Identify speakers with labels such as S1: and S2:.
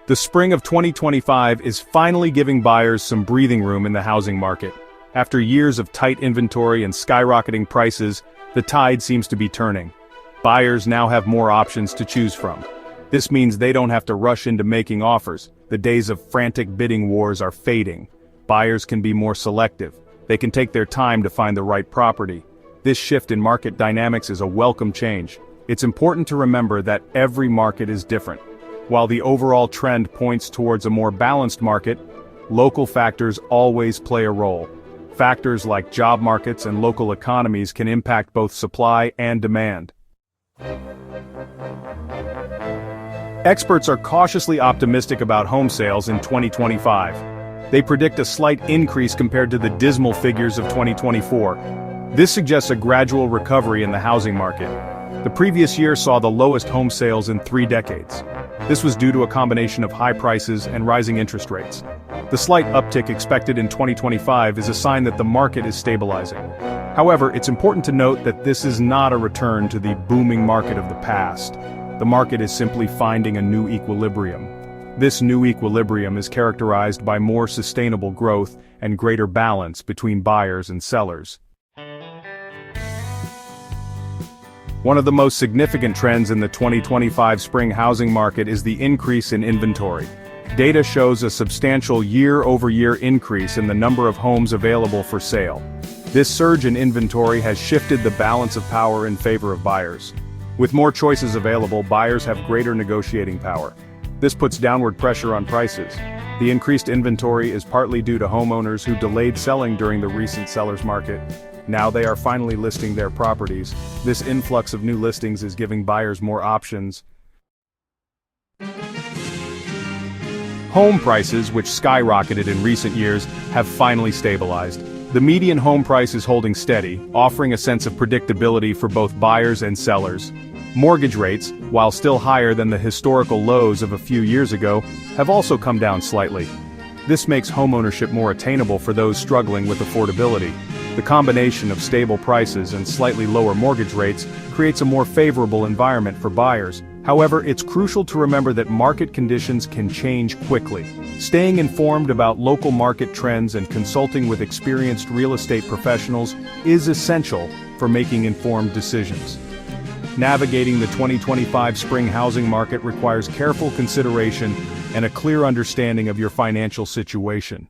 S1: The spring of 2025 is finally giving buyers some breathing room in the housing market. After years of tight inventory and skyrocketing prices, the tide seems to be turning. Buyers now have more options to choose from. This means they don't have to rush into making offers. The days of frantic bidding wars are fading. Buyers can be more selective. They can take their time to find the right property. This shift in market dynamics is a welcome change. It's important to remember that every market is different. While the overall trend points towards a more balanced market, local factors always play a role. Factors like job markets and local economies can impact both supply and demand. Experts are cautiously optimistic about home sales in 2025. They predict a slight increase compared to the dismal figures of 2024. This suggests a gradual recovery in the housing market. The previous year saw the lowest home sales in 3 decades. This was due to a combination of high prices and rising interest rates. The slight uptick expected in 2025 is a sign that the market is stabilizing. However, it's important to note that this is not a return to the booming market of the past. The market is simply finding a new equilibrium. This new equilibrium is characterized by more sustainable growth and greater balance between buyers and sellers. One of the most significant trends in the 2025 spring housing market is the increase in inventory. Data shows a substantial year-over-year increase in the number of homes available for sale. This surge in inventory has shifted the balance of power in favor of buyers. With more choices available, buyers have greater negotiating power. This puts downward pressure on prices. The increased inventory is partly due to homeowners who delayed selling during the recent seller's market. Now they are finally listing their properties. This influx of new listings is giving buyers more options. Home prices, which skyrocketed in recent years, have finally stabilized. The median home price is holding steady, offering a sense of predictability for both buyers and sellers. Mortgage rates, while still higher than the historical lows of a few years ago, have also come down slightly. This makes homeownership more attainable for those struggling with affordability. The combination of stable prices and slightly lower mortgage rates creates a more favorable environment for buyers. However, it's crucial to remember that market conditions can change quickly. Staying informed about local market trends and consulting with experienced real estate professionals is essential for making informed decisions. Navigating the 2025 spring housing market requires careful consideration and a clear understanding of your financial situation.